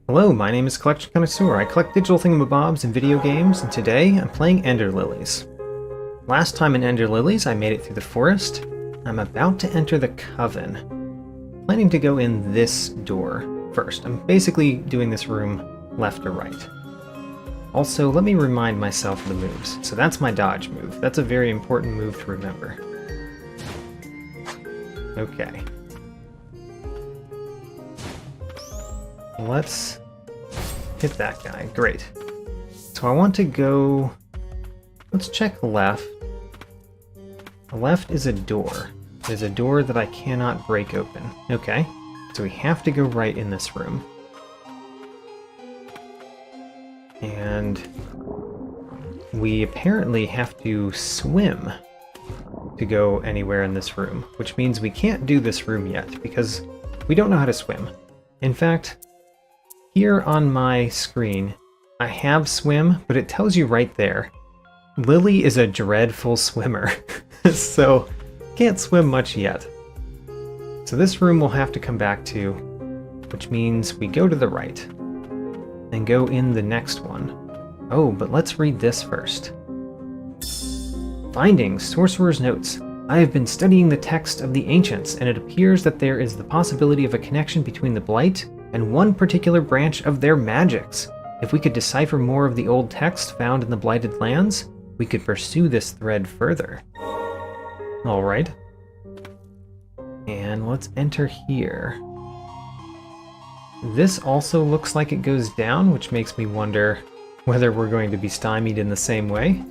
Hello, my name is Collection Connoisseur. I collect digital thingamabobs in video games, and today I'm playing Ender Lilies. Last time in Ender Lilies, I made it through the forest. I'm about to enter the Coven. Planning to go in this door first. I'm basically doing this room left or right. Also, let me remind myself of the moves. So that's my dodge move. That's a very important move to remember. Okay. Let's hit that guy. Great. So I want to go... Let's check left. The left is a door. There's a door that I cannot break open. Okay. So we have to go right in this room. And we apparently have to swim to go anywhere in this room, which means we can't do this room yet because we don't know how to swim. In fact, here on my screen, I have swim, but it tells you right there, Lily is a dreadful swimmer, so can't swim much yet. So this room we'll have to come back to, which means we go to the right, and go in the next one. Oh, but let's read this first. Findings, Sorcerer's Notes. I have been studying the text of the Ancients, and it appears that there is the possibility of a connection between the Blight and one particular branch of their magics. If we could decipher more of the old text found in the Blighted Lands, we could pursue this thread further. Alright. And let's enter here. This also looks like it goes down, which makes me wonder whether we're going to be stymied in the same way.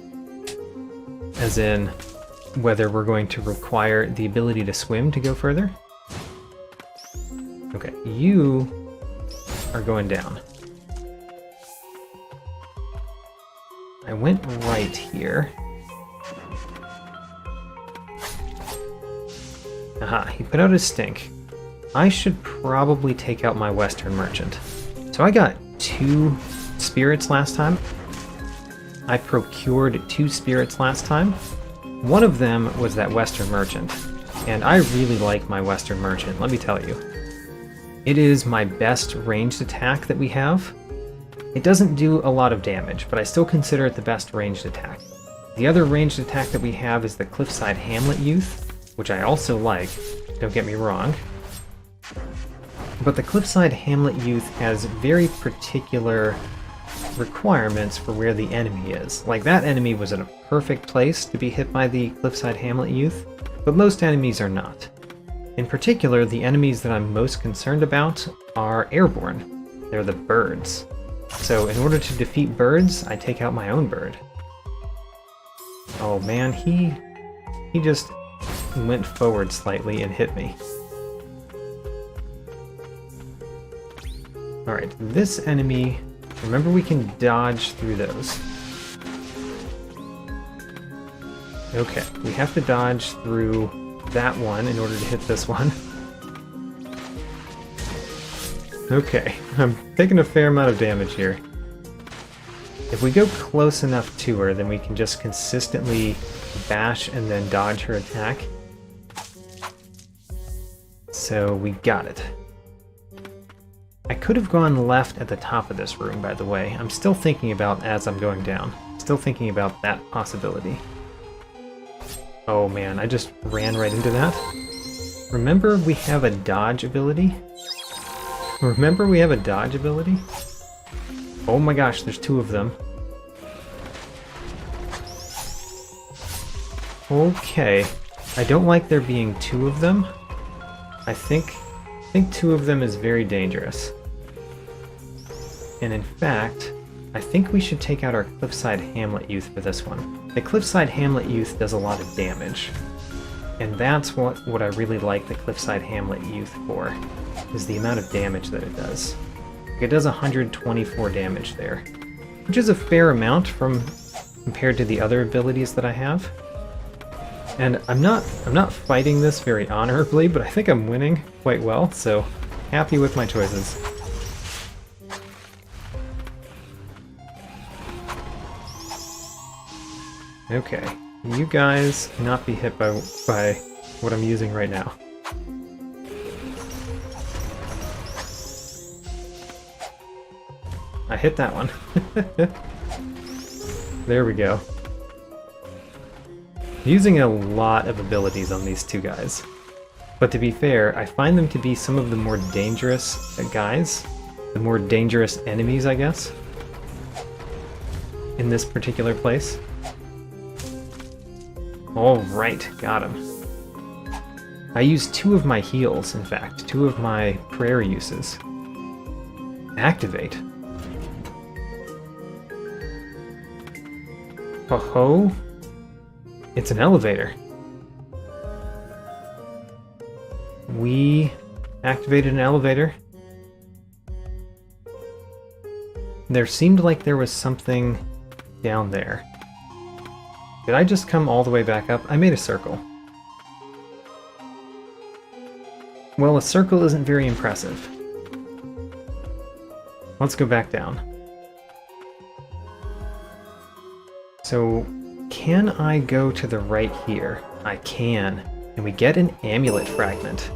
As in, whether we're going to require the ability to swim to go further. Okay, you are going down. I went right here. Aha, he put out his stink. I should probably take out my Western Merchant. So I got 2 spirits last time. I procured 2 spirits last time. One of them was that Western Merchant, and I really like my Western Merchant, let me tell you. It is my best ranged attack that we have. It doesn't do a lot of damage, but I still consider it the best ranged attack. The other ranged attack that we have is the Cliffside Hamlet Youth, which I also like, don't get me wrong. But the Cliffside Hamlet Youth has very particular requirements for where the enemy is. Like, that enemy was in a perfect place to be hit by the Cliffside Hamlet Youth, but most enemies are not. In particular, the enemies that I'm most concerned about are airborne. They're the birds. So in order to defeat birds, I take out my own bird. Oh man, he just went forward slightly and hit me. Alright, this enemy, remember we can dodge through those. Okay, we have to dodge through that one in order to hit this one. Okay, I'm taking a fair amount of damage here. If we go close enough to her, then we can just consistently bash and then dodge her attack. So we got it. I could have gone left at the top of this room, by the way. I'm still thinking about as I'm going down. Still thinking about that possibility. Oh man, I just ran right into that. Remember we have a dodge ability? Remember we have a dodge ability? Oh my gosh, there's 2 of them. Okay, I don't like there being 2 of them. I think 2 of them is very dangerous. And in fact, I think we should take out our Cliffside Hamlet Youth for this one. The Cliffside Hamlet Youth does a lot of damage. And that's what I really like the Cliffside Hamlet Youth for, is the amount of damage that it does. It does 124 damage there, which is a fair amount compared to the other abilities that I have. And I'm not fighting this very honorably, but I think I'm winning quite well, so happy with my choices. Okay, you guys cannot be hit by what I'm using right now. I hit that one. There we go. Using a lot of abilities on these two guys. But to be fair, I find them to be some of the more dangerous guys. The more dangerous enemies, I guess. In this particular place. Alright, got him. I used 2 of my heals, in fact. 2 of my prayer uses. Activate. Ho-ho. It's an elevator. We activated an elevator. There seemed like there was something down there. Did I just come all the way back up? I made a circle. Well, a circle isn't very impressive. Let's go back down. So, can I go to the right here? I can. And we get an amulet fragment.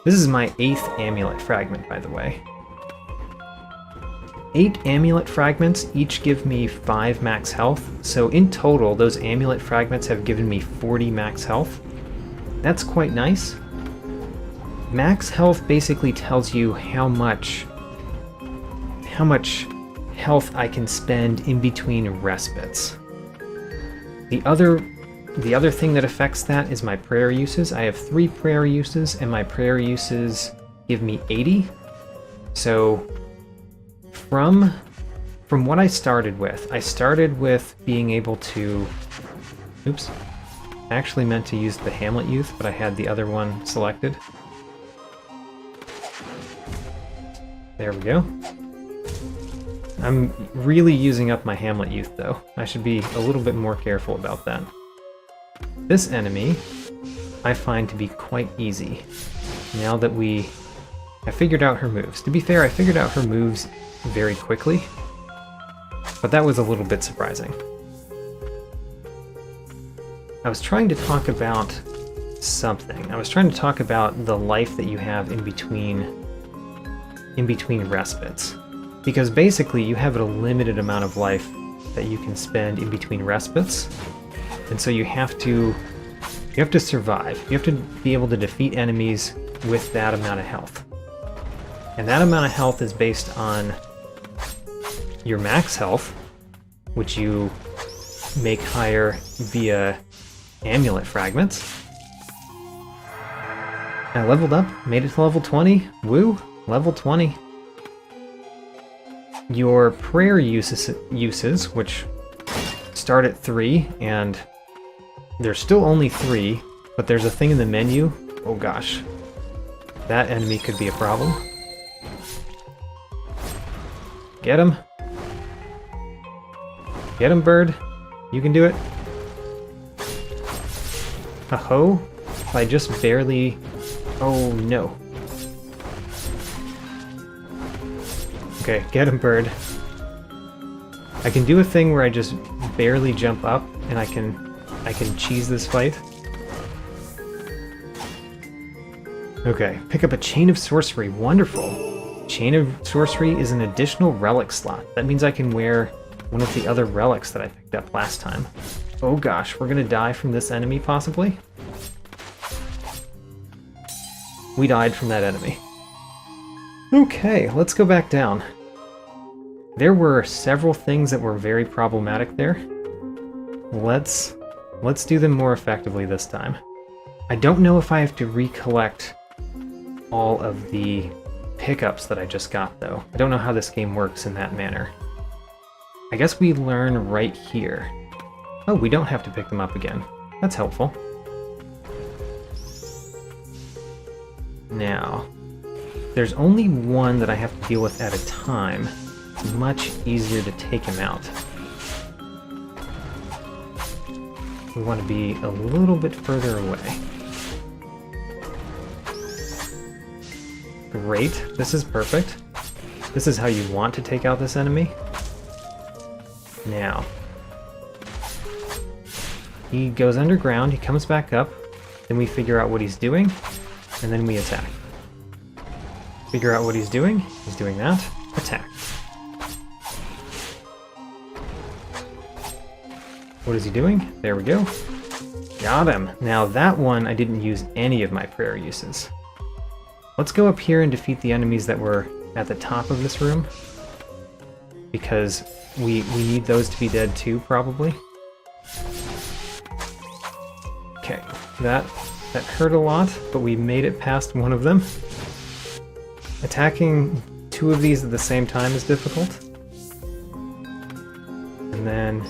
This is my 8th amulet fragment, by the way. 8 amulet fragments each give me 5 max health, so in total those amulet fragments have given me 40 max health. That's quite nice. Max health basically tells you how much health I can spend in between respites. The other thing that affects that is my prayer uses. I have 3 prayer uses, and my prayer uses give me 80. So from what I started with being able to... Oops. I actually meant to use the Hamlet Youth, but I had the other one selected. There we go. I'm really using up my Hamlet Youth, though. I should be a little bit more careful about that. This enemy, I find to be quite easy, now that I figured out her moves. To be fair, I figured out her moves very quickly, but that was a little bit surprising. I was trying to talk about something. I was trying to talk about the life that you have in between respites. Because basically you have a limited amount of life that you can spend in between respites. And so you have to survive. You have to be able to defeat enemies with that amount of health. And that amount of health is based on your max health, which you make higher via amulet fragments. I leveled up, made it to level 20. Woo! Level 20. Your prayer uses, which start at 3, and there's still only 3, but there's a thing in the menu. Oh gosh. That enemy could be a problem. Get him. Get him, bird. You can do it. Ho-ho. I just barely... Oh no. Okay, get him, bird. I can do a thing where I just barely jump up, and I can cheese this fight. Okay, pick up a Chain of Sorcery. Wonderful. Chain of Sorcery is an additional relic slot. That means I can wear one of the other relics that I picked up last time. Oh gosh, we're gonna die from this enemy, possibly? We died from that enemy. Okay, let's go back down. There were several things that were very problematic there. Let's do them more effectively this time. I don't know if I have to recollect all of the pickups that I just got, though. I don't know how this game works in that manner. I guess we learn right here. Oh, we don't have to pick them up again. That's helpful. Now, there's only one that I have to deal with at a time. It's much easier to take him out. We want to be a little bit further away. Great, this is perfect. This is how you want to take out this enemy. Now, he goes underground, he comes back up, then we figure out what he's doing, and then we attack. Figure out what he's doing that, attack. What is he doing? There we go. Got him. Now that one, I didn't use any of my prayer uses. Let's go up here and defeat the enemies that were at the top of this room, because we need those to be dead too, probably. Okay, that hurt a lot, but we made it past one of them. Attacking two of these at the same time is difficult. And then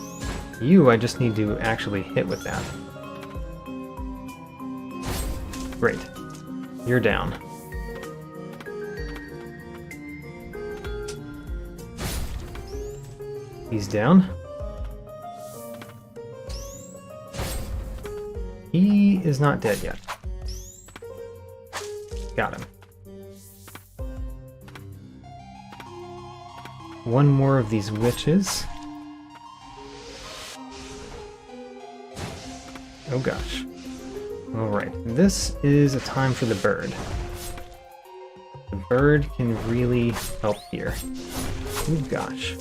you, I just need to actually hit with that. Great. You're down. He's down. He is not dead yet. Got him. One more of these witches. Oh gosh. Alright, this is a time for the bird. The bird can really help here. Oh gosh.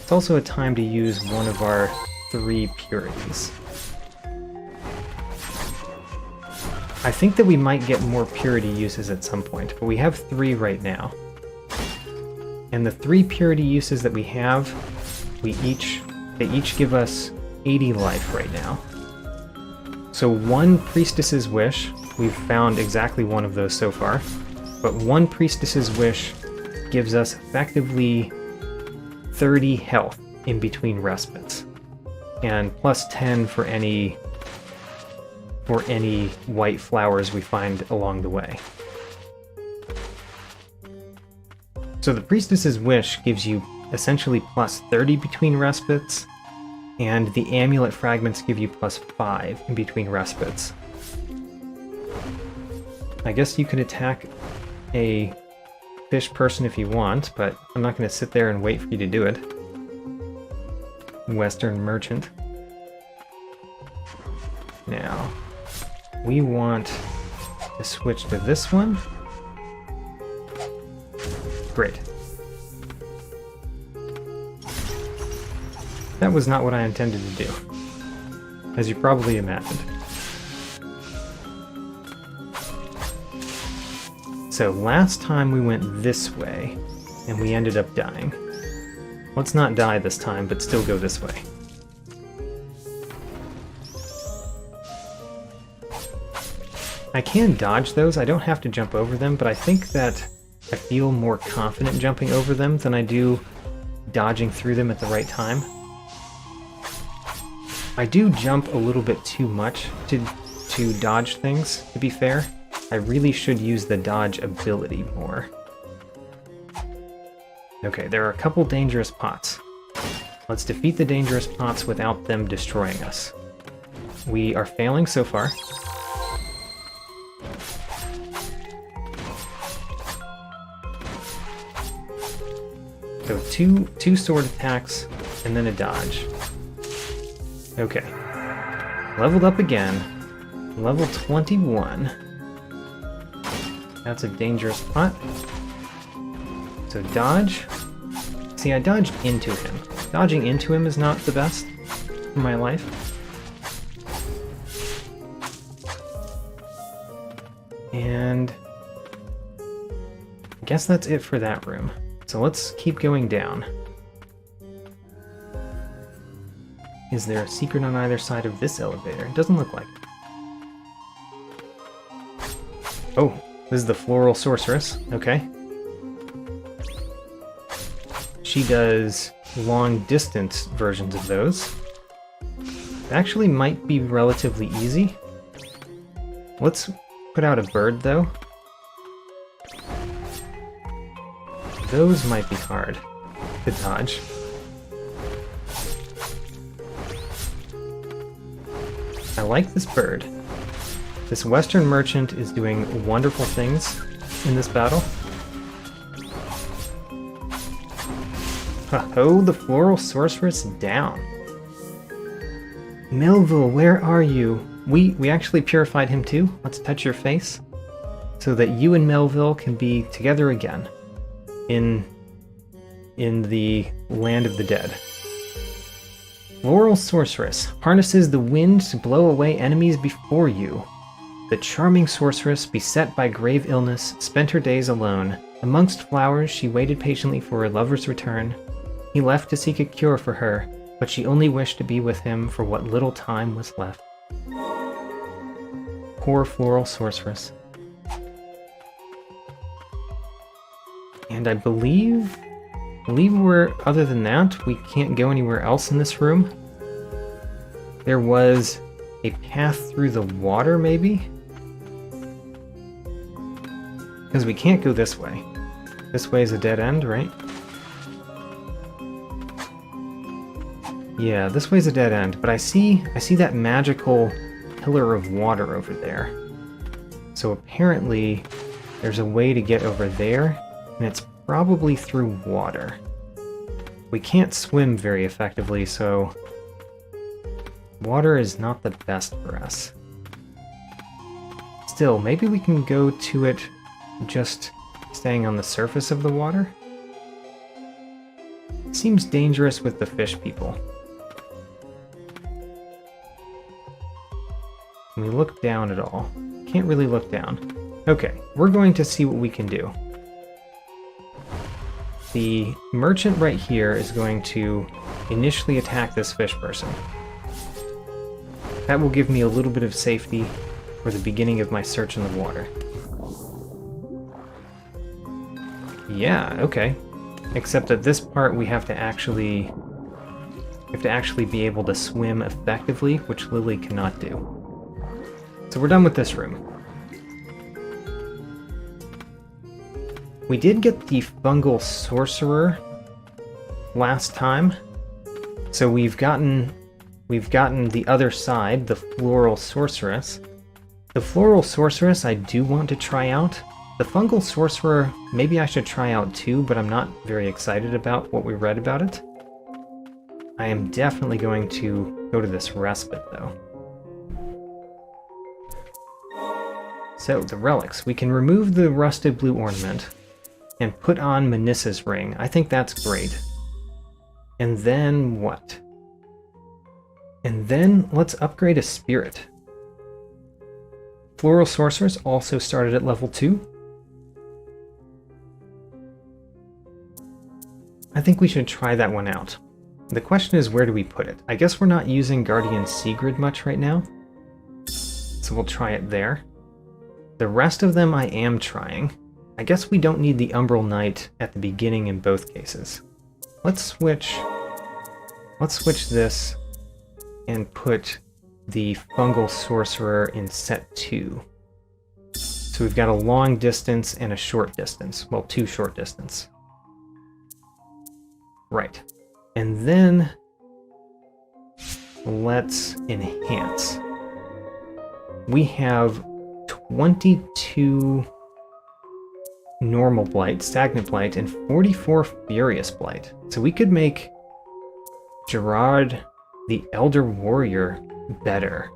It's also a time to use one of our 3 purities. I think that we might get more purity uses at some point, but we have 3 right now. And the 3 purity uses that we have, they each give us 80 life right now. So 1 Priestess's Wish, we've found exactly one of those so far, but 1 Priestess's Wish gives us effectively 30 health in between respites, and plus 10 for any white flowers we find along the way. So the Priestess's Wish gives you essentially plus 30 between respites, and the Amulet Fragments give you plus 5 in between respites. I guess you could attack a fish person if you want, but I'm not going to sit there and wait for you to do it. Western Merchant. Now, we want to switch to this one. Great. That was not what I intended to do, as you probably imagined. So last time we went this way, and we ended up dying. Let's not die this time, but still go this way. I can dodge those, I don't have to jump over them, but I think that I feel more confident jumping over them than I do dodging through them at the right time. I do jump a little bit too much to dodge things, to be fair. I really should use the dodge ability more. Okay, there are a couple dangerous pots. Let's defeat the dangerous pots without them destroying us. We are failing so far. So two sword attacks, and then a dodge. Okay. Leveled up again. Level 21. That's a dangerous pot. So dodge. See, I dodged into him. Dodging into him is not the best for my life. And I guess that's it for that room. So let's keep going down. Is there a secret on either side of this elevator? It doesn't look like it. Oh, this is the Floral Sorceress. Okay. She does long-distance versions of those. It actually might be relatively easy. Let's put out a bird, though. Those might be hard to dodge. I like this bird. This Western Merchant is doing wonderful things in this battle. Oh, the Floral Sorceress down. Melville, where are you? We actually purified him too. Let's touch your face. So that you and Melville can be together again. In the land of the dead. Floral Sorceress harnesses the wind to blow away enemies before you. The charming sorceress, beset by grave illness, spent her days alone. Amongst flowers, she waited patiently for her lover's return. He left to seek a cure for her, but she only wished to be with him for what little time was left. Poor Floral Sorceress. And I believe we're, other than that, we can't go anywhere else in this room. There was a path through the water, maybe? Because we can't go this way. This way is a dead end, right? Yeah, this way's a dead end, but I see that magical pillar of water over there. So apparently there's a way to get over there, and it's probably through water. We can't swim very effectively, so water is not the best for us. Still, maybe we can go to it just staying on the surface of the water? Seems dangerous with the fish people. Can we look down at all? Can't really look down. Okay, we're going to see what we can do. The merchant right here is going to initially attack this fish person. That will give me a little bit of safety for the beginning of my search in the water. Yeah, okay. Except at this part we have to actually be able to swim effectively, which Lily cannot do. So we're done with this room. We did get the Fungal Sorcerer last time, so we've gotten the other side, the Floral Sorceress. The Floral Sorceress I do want to try out. The Fungal Sorcerer, maybe I should try out too, but I'm not very excited about what we read about it. I am definitely going to go to this respite though. So, the relics. We can remove the rusted blue ornament and put on Menissa's ring. I think that's great. And then what? And then let's upgrade a spirit. Floral Sorceress also started at level 2. I think we should try that one out. The question is, where do we put it? I guess we're not using Guardian Sigrid much right now, so we'll try it there. The rest of them I am trying. I guess we don't need the Umbral Knight at the beginning in both cases. Let's switch this and put the Fungal Sorcerer in set 2. So we've got a long distance and a short distance. Well, 2 short distance. Right. And then let's enhance. We have 22 normal blight, stagnant blight, and 44 furious blight. So we could make Gerard the Elder Warrior better.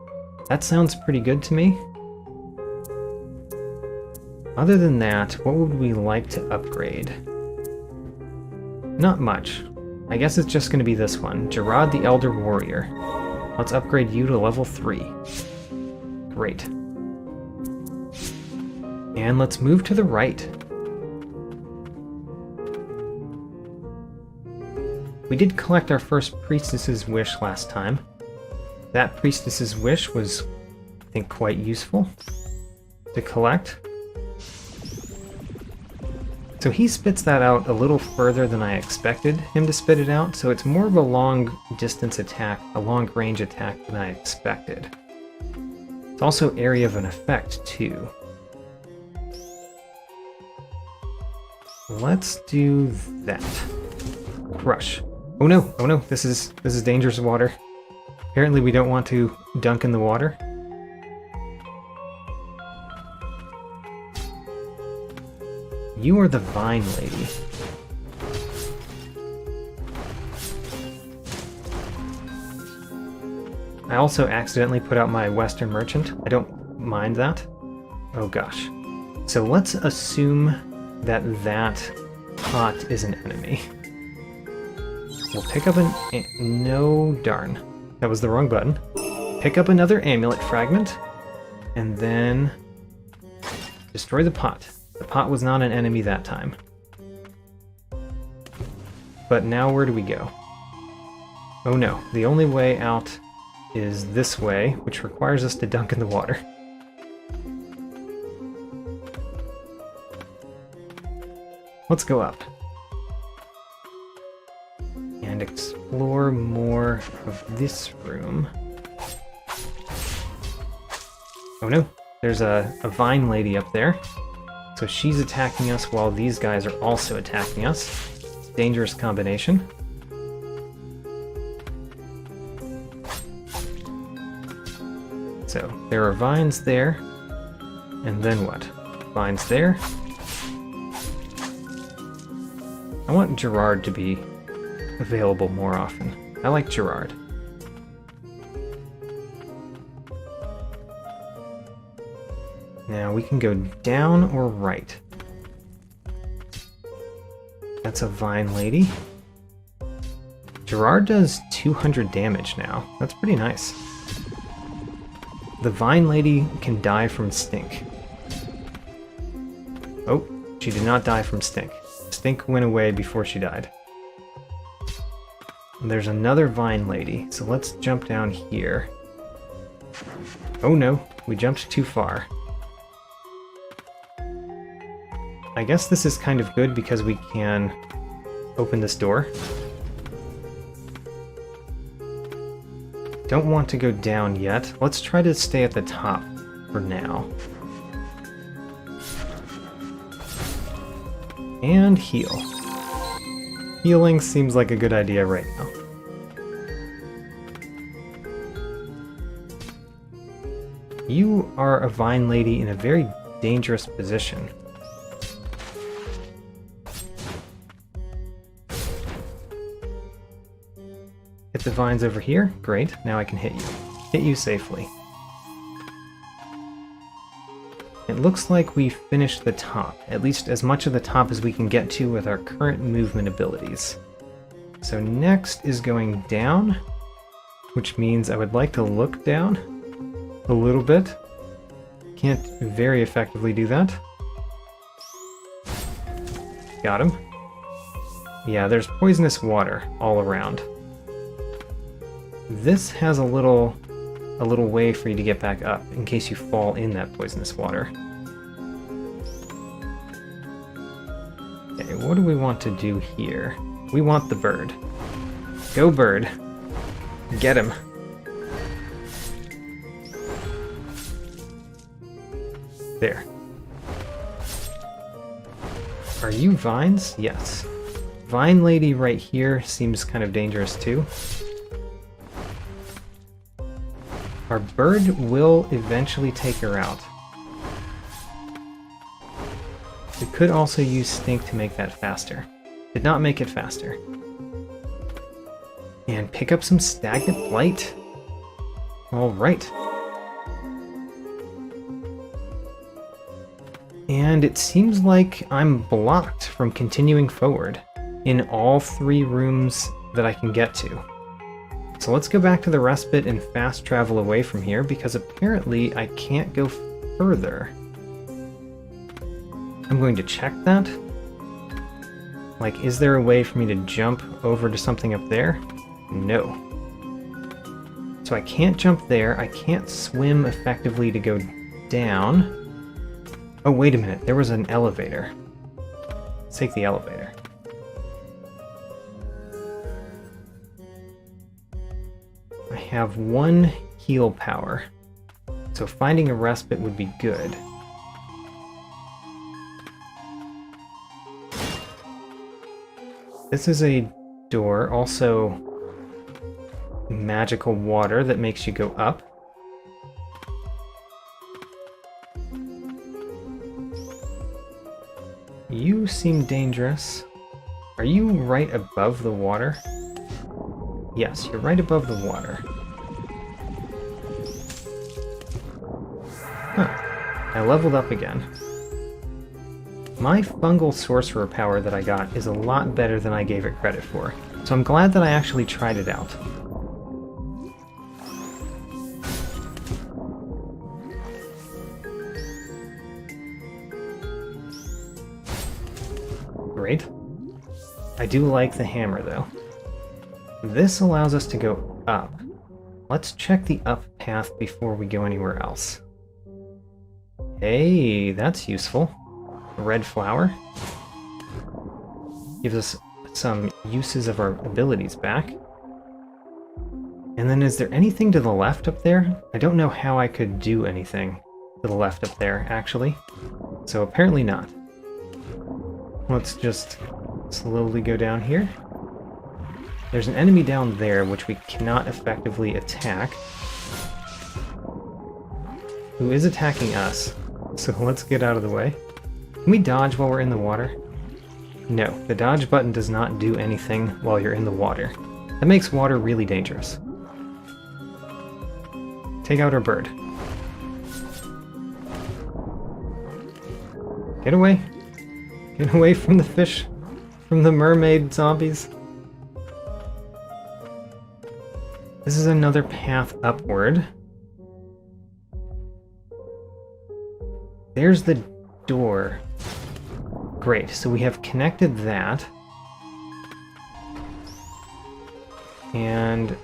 That sounds pretty good to me. Other than that, what would we like to upgrade? Not much. I guess it's just going to be this one, Gerard the Elder Warrior. Let's upgrade you to level 3. Great. And let's move to the right. We did collect our first Priestess's Wish last time. That Priestess's Wish was, I think, quite useful to collect. So he spits that out a little further than I expected him to spit it out, so it's more of a long distance attack, a long range attack than I expected. It's also area of an effect too. Let's do that. Crush. Oh no, this is dangerous water. Apparently we don't want to dunk in the water. You are the Vine Lady. I also accidentally put out my Western Merchant. I don't mind that. Oh gosh. So let's assume that pot is an enemy. We'll pick up no, darn. That was the wrong button. Pick up another amulet fragment, and then destroy the pot. The pot was not an enemy that time. But now where do we go? Oh no, the only way out is this way, which requires us to dunk in the water. Let's go up and explore more of this room. Oh no, there's a vine lady up there. So she's attacking us while these guys are also attacking us. It's a dangerous combination. So there are vines there, and then what? Vines there. I want Gerard to be available more often. I like Gerard. Now we can go down or right. That's a vine lady. Gerard does 200 damage now. That's pretty nice. The vine lady can die from stink. Oh, she did not die from stink. Stink went away before she died. And there's another vine lady, so let's jump down here. Oh no, we jumped too far. I guess this is kind of good because we can open this door. Don't want to go down yet. Let's try to stay at the top for now. And heal. Healing seems like a good idea right now. You are a vine lady in a very dangerous position. Hit the vines over here. Great, now I can hit you. Hit you safely. It looks like we finished the top, at least as much of the top as we can get to with our current movement abilities. So next is going down, which means I would like to look down a little bit. Can't very effectively do that. Got him. Yeah, there's poisonous water all around. This has a little way for you to get back up in case you fall in that poisonous water. Okay, what do we want to do here? We want the bird. Go bird. Get him. There. Are you vines? Yes. Vine lady right here seems kind of dangerous too. Our bird will eventually take her out. We could also use stink to make that faster. Did not make it faster. And pick up some stagnant blight. Alright. And it seems like I'm blocked from continuing forward in all 3 rooms that I can get to. So let's go back to the respite and fast travel away from here, because apparently I can't go further. I'm going to check that. Like, is there a way for me to jump over to something up there? No. So I can't jump there, I can't swim effectively to go down. Oh, wait a minute, there was an elevator. Let's take the elevator. I have 1 heal power, so finding a respite would be good. This is a door, also magical water that makes you go up. You seem dangerous. Are you right above the water? Yes, you're right above the water. Huh. I leveled up again. my Fungal Sorcerer power that I got is a lot better than I gave it credit for. So I'm glad that I actually tried it out. Great. I do like the hammer, though. This allows us to go up. Let's check the up path before we go anywhere else. Hey, that's useful. A red flower. Gives us some uses of our abilities back. And then is there anything to the left up there? I don't know how I could do anything to the left up there, actually. So apparently not. Let's just slowly go down here. There's an enemy down there which we cannot effectively attack. Who is attacking us. So let's get out of the way. Can we dodge while we're in the water? No, the dodge button does not do anything while you're in the water. That makes water really dangerous. Take out our bird. Get away. Get away from the fish, from the mermaid zombies. This is another path upward. There's the door. Great, so we have connected that. And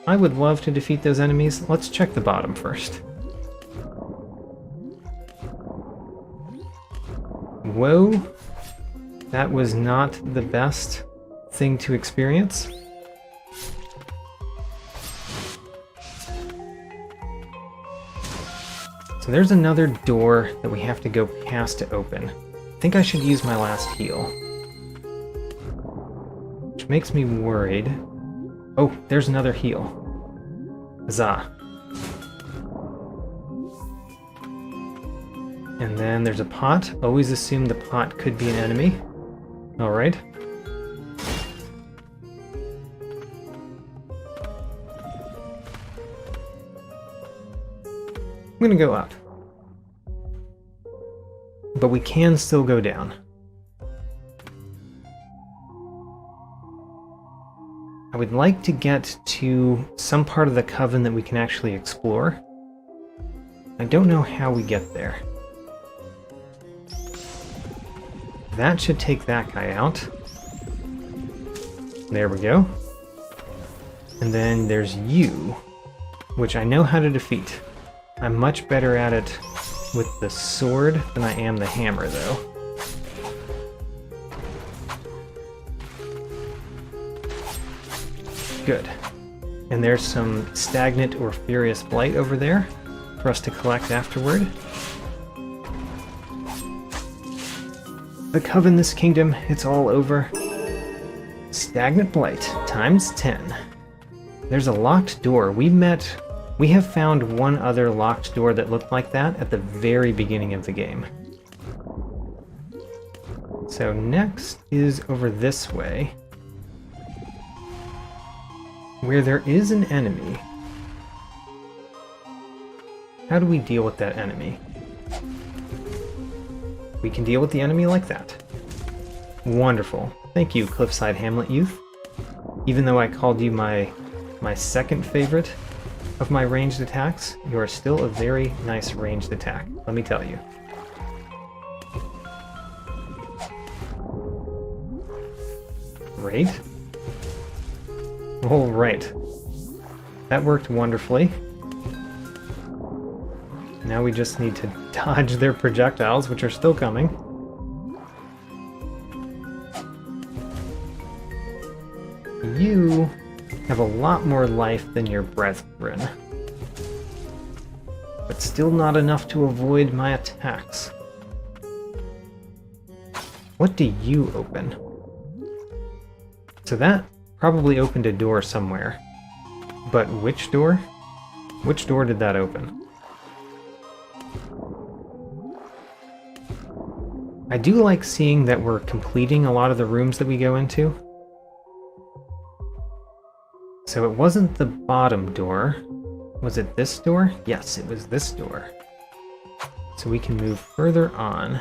I would love to defeat those enemies. Let's check the bottom first. Whoa, that was not the best thing to experience. So there's another door that we have to go past to open. I think I should use my last heal. Which makes me worried. Oh, there's another heal. Huzzah. And then there's a pot. Always assume the pot could be an enemy. Alright. I'm gonna go up. But we can still go down. I would like to get to some part of the Coven that we can actually explore. I don't know how we get there. That should take that guy out. There we go. And then there's you, which I know how to defeat. I'm much better at it with the sword than I am the hammer, though. Good. And there's some stagnant or furious blight over there for us to collect afterward. The Coven, this kingdom, it's all over. Stagnant blight, times 10. There's a locked door. We have found one other locked door that looked like that at the very beginning of the game. So next is over this way, where there is an enemy. How do we deal with that enemy? We can deal with the enemy like that. Wonderful. Thank you, Cliffside Hamlet Youth. Even though I called you my second favorite of my ranged attacks, you are still a very nice ranged attack, let me tell you. Great. Alright. That worked wonderfully. Now we just need to dodge their projectiles, which are still coming. You have a lot more life than your brethren, but still not enough to avoid my attacks. What do you open? So that probably opened a door somewhere, but which door? Which door did that open? I do like seeing that we're completing a lot of the rooms that we go into. So it wasn't the bottom door. Was it this door? Yes, it was this door. So we can move further on.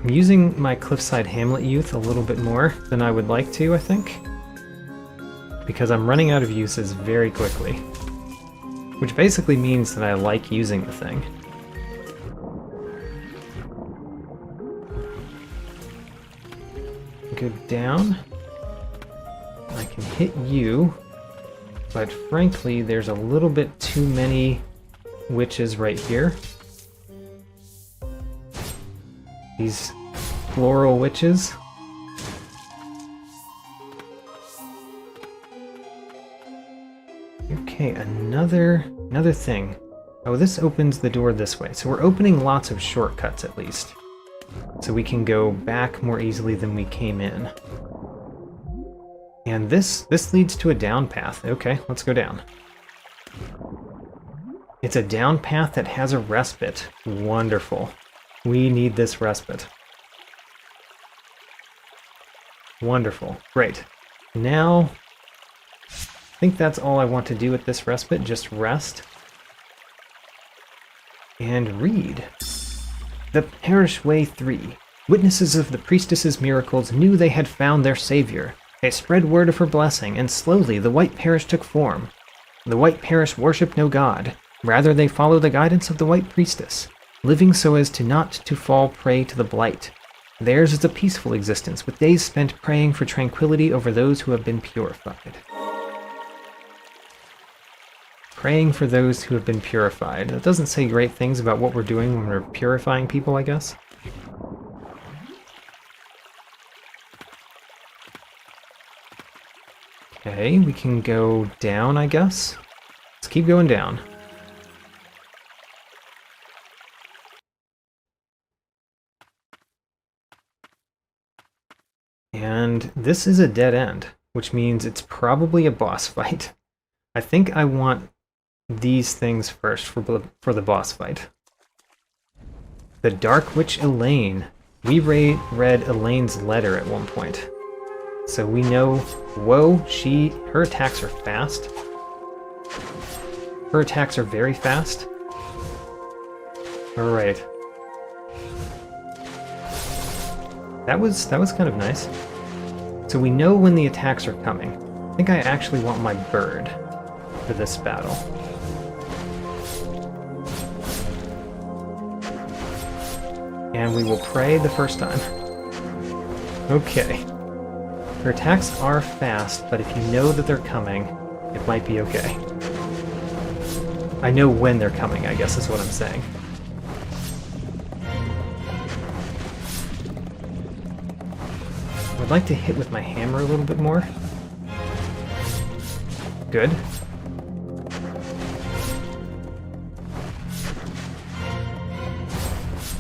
I'm using my Cliffside Hamlet Youth a little bit more than I would like to, I think. Because I'm running out of uses very quickly. Which basically means that I like using the thing. Go down. I can hit you. But frankly, there's a little bit too many witches right here. These floral witches. Okay, another thing. Oh, this opens the door this way. So we're opening lots of shortcuts at least. So we can go back more easily than we came in. And this leads to a down path. Okay, let's go down. It's a down path that has a respite. Wonderful. We need this respite. Wonderful. Great. Now, I think that's all I want to do with this respite. Just rest. And read. The Parish Way 3. Witnesses of the priestess's miracles knew they had found their savior. They spread word of her blessing, and slowly the White Parish took form. The White Parish worshipped no god. Rather, they follow the guidance of the White Priestess, living so as to not to fall prey to the blight. Theirs is a peaceful existence, with days spent praying for tranquility over those who have been purified. Praying for those who have been purified. That doesn't say great things about what we're doing when we're purifying people, I guess. Okay, we can go down, I guess. Let's keep going down. And this is a dead end, which means it's probably a boss fight. I think I want these things first for the boss fight. The Dark Witch Eleine. We read Elaine's letter at one point. So we know, whoa, her attacks are fast. Her attacks are very fast. Alright. That was kind of nice. So we know when the attacks are coming. I think I actually want my bird for this battle. And we will pray the first time. Okay. Her attacks are fast, but if you know that they're coming, it might be okay. I know when they're coming, I guess is what I'm saying. I'd like to hit with my hammer a little bit more. Good.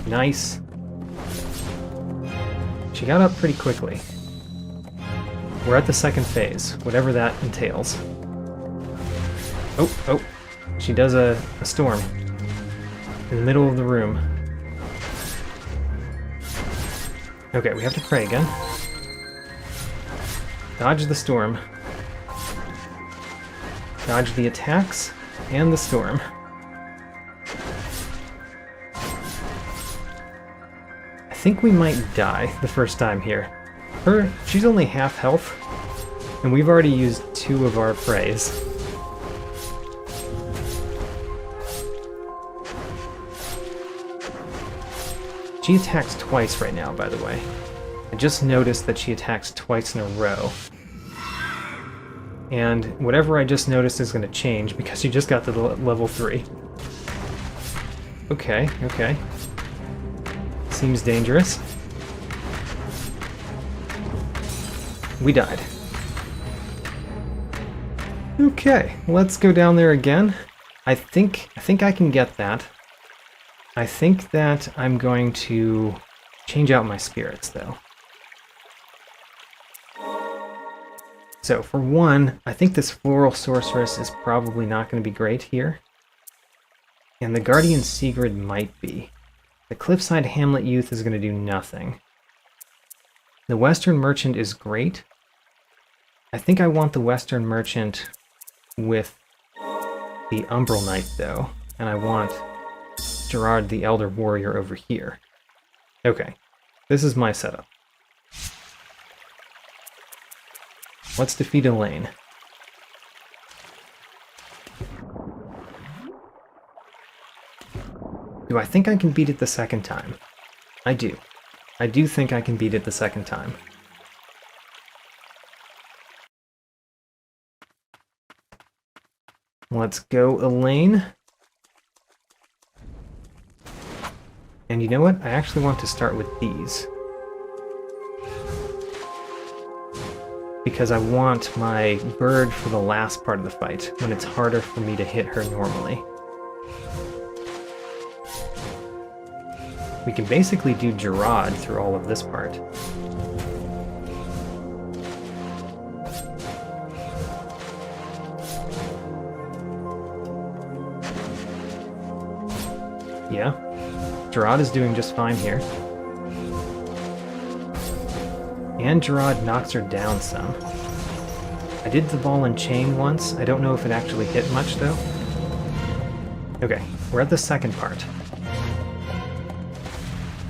Nice. She got up pretty quickly. We're at the second phase, whatever that entails. Oh, she does a storm in the middle of the room. Okay, we have to pray again. Dodge the storm. Dodge the attacks and the storm. I think we might die the first time here. She's only half health, and we've already used 2 of our praise. She attacks twice right now, by the way. I just noticed that she attacks twice in a row. And whatever I just noticed is going to change because she just got to the level 3. Okay. Seems dangerous. We died. Okay, let's go down there again. I think I can get that. I think that I'm going to change out my spirits, though. So, for one, I think this Floral Sorceress is probably not going to be great here. And the Guardian Sigrid might be. The Cliffside Hamlet Youth is going to do nothing. The Western Merchant is great. I think I want the Western Merchant with the Umbral Knight, though, and I want Gerard the Elder Warrior over here. Okay, this is my setup. Let's defeat Eleine. Do I think I can beat it the second time? I do. I do think I can beat it the second time. Let's go, Eleine. And you know what? I actually want to start with these. Because I want my bird for the last part of the fight, when it's harder for me to hit her normally. We can basically do Gerard through all of this part. Yeah, Gerard is doing just fine here. And Gerard knocks her down some. I did the ball and chain once. I don't know if it actually hit much, though. Okay, we're at the second part.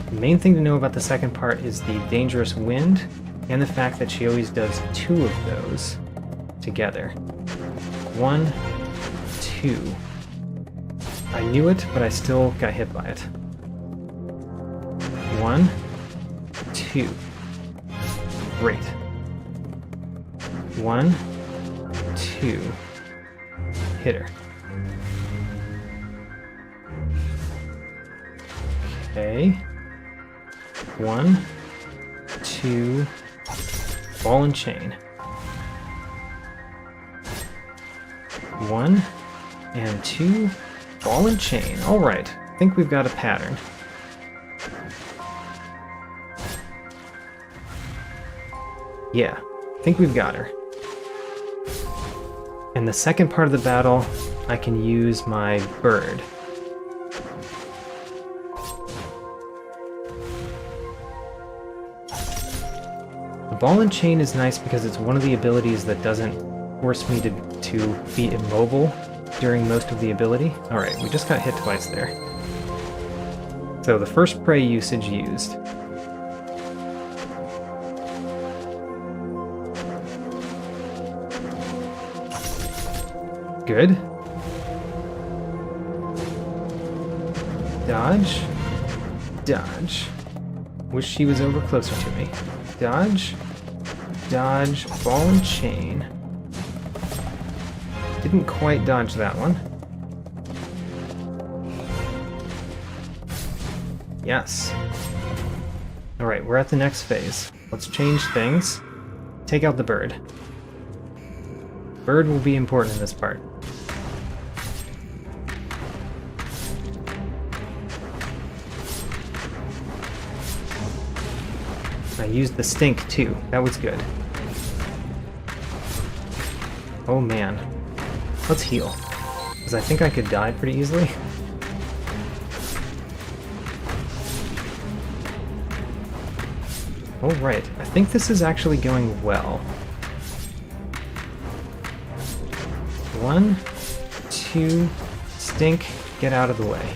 The main thing to know about the second part is the dangerous wind, and the fact that she always does 2 of those together. 1, 2. I knew it, but I still got hit by it. 1, 2. Great. 1, 2. Hit her. Okay. 1, 2. Ball and chain. 1 and 2. Ball and chain. Alright. I think we've got a pattern. Yeah, I think we've got her. In the second part of the battle, I can use my bird. The ball and chain is nice because it's one of the abilities that doesn't force me to be immobile during most of the ability. Alright, we just got hit twice there. So the first prey usage used. Good. Dodge. Dodge. Wish she was over closer to me. Dodge. Dodge. Ball and chain. Didn't quite dodge that one. Yes. Alright, we're at the next phase. Let's change things. Take out the bird. Bird will be important in this part. I used the stink too. That was good. Oh man. Let's heal. Because I think I could die pretty easily. Alright, I think this is actually going well. 1, 2, stink, get out of the way.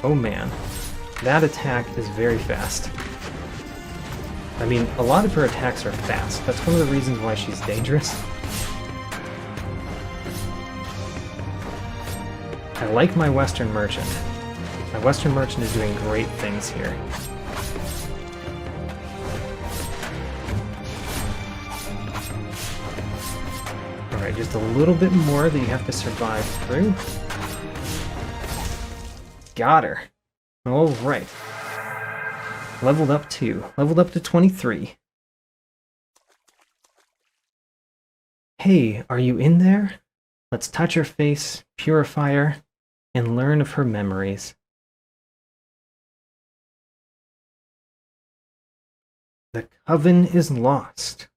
Oh man, that attack is very fast. I mean, a lot of her attacks are fast. That's one of the reasons why she's dangerous. I like my Western Merchant. My Western Merchant is doing great things here. Alright, just a little bit more that you have to survive through. Got her. Alright. Leveled up 2. Leveled up to 23. Hey, are you in there? Let's touch her face, purify her, and learn of her memories. The Coven is lost.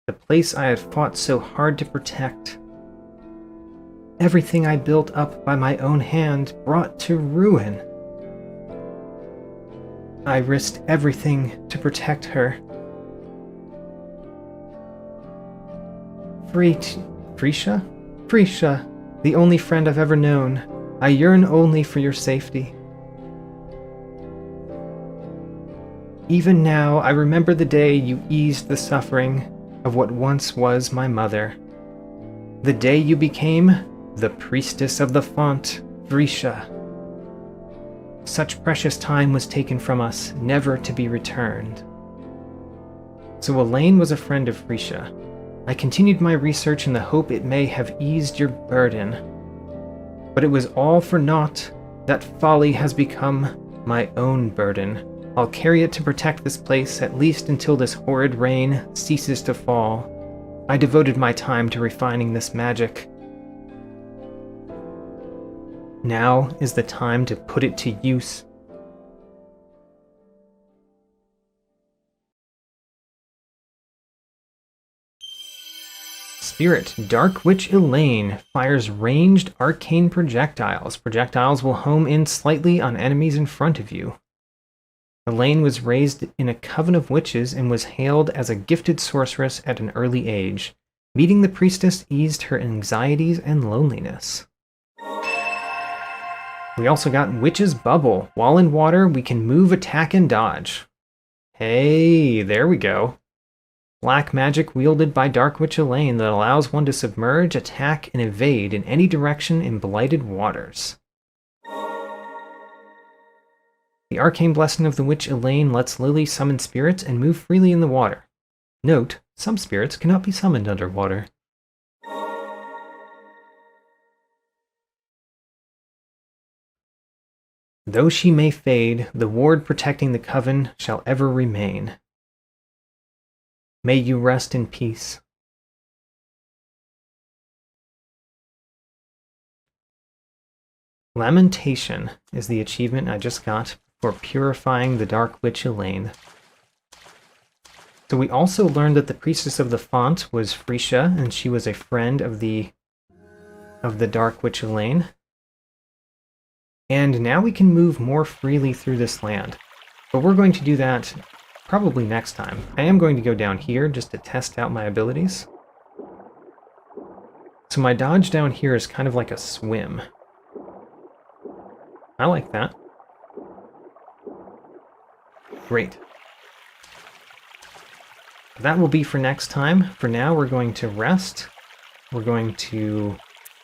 The place I had fought so hard to protect. Everything I built up by my own hand brought to ruin. I risked everything to protect her. Freesia? Freesia, the only friend I've ever known. I yearn only for your safety. Even now, I remember the day you eased the suffering of what once was my mother. The day you became the priestess of the font, Freesia. Such precious time was taken from us, never to be returned. So Eleine was a friend of Freesia. I continued my research in the hope it may have eased your burden. But it was all for naught. That folly has become my own burden. I'll carry it to protect this place, at least until this horrid rain ceases to fall. I devoted my time to refining this magic. Now is the time to put it to use. Spirit, Dark Witch Eleine fires ranged arcane projectiles. Projectiles will home in slightly on enemies in front of you. Eleine was raised in a coven of witches and was hailed as a gifted sorceress at an early age. Meeting the priestess eased her anxieties and loneliness. We also got Witch's Bubble. While in water, we can move, attack, and dodge. Hey, there we go. Black magic wielded by Dark Witch Eleine that allows one to submerge, attack, and evade in any direction in blighted waters. The arcane blessing of the Witch Eleine lets Lily summon spirits and move freely in the water. Note, some spirits cannot be summoned underwater. Though she may fade, the ward protecting the coven shall ever remain. May you rest in peace. Lamentation is the achievement I just got for purifying the Dark Witch Eleine. So we also learned that the priestess of the font was Freesia, and she was a friend of the Dark Witch Eleine. And now we can move more freely through this land. But we're going to do that probably next time. I am going to go down here just to test out my abilities. So my dodge down here is kind of like a swim. I like that. Great. That will be for next time. For now, we're going to rest. We're going to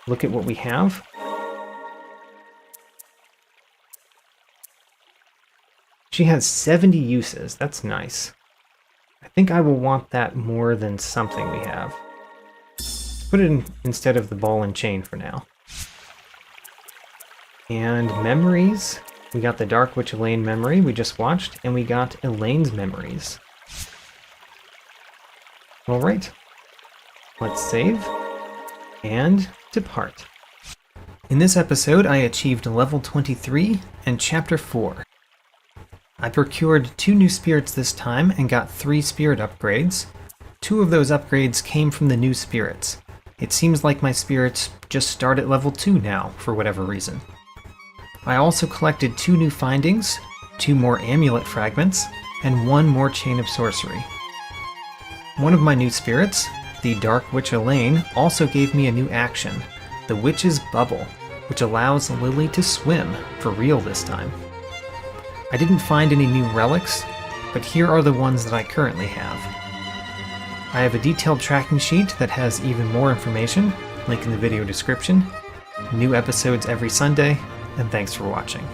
look at what we have. She has 70 uses. That's nice. I think I will want that more than something we have. Let's put it in instead of the ball and chain for now. And memories. We got the Dark Witch Eleine memory we just watched, and we got Elaine's memories. Alright. Let's save and depart. In this episode, I achieved level 23 and chapter 4. I procured 2 new spirits this time and got 3 spirit upgrades. 2 of those upgrades came from the new spirits. It seems like my spirits just start at level 2 now, for whatever reason. I also collected 2 new findings, 2 more amulet fragments, and 1 more chain of sorcery. One of my new spirits, the Dark Witch Eleine, also gave me a new action, the Witch's Bubble, which allows Lily to swim, for real this time. I didn't find any new relics, but here are the ones that I currently have. I have a detailed tracking sheet that has even more information, link in the video description, new episodes every Sunday, and thanks for watching.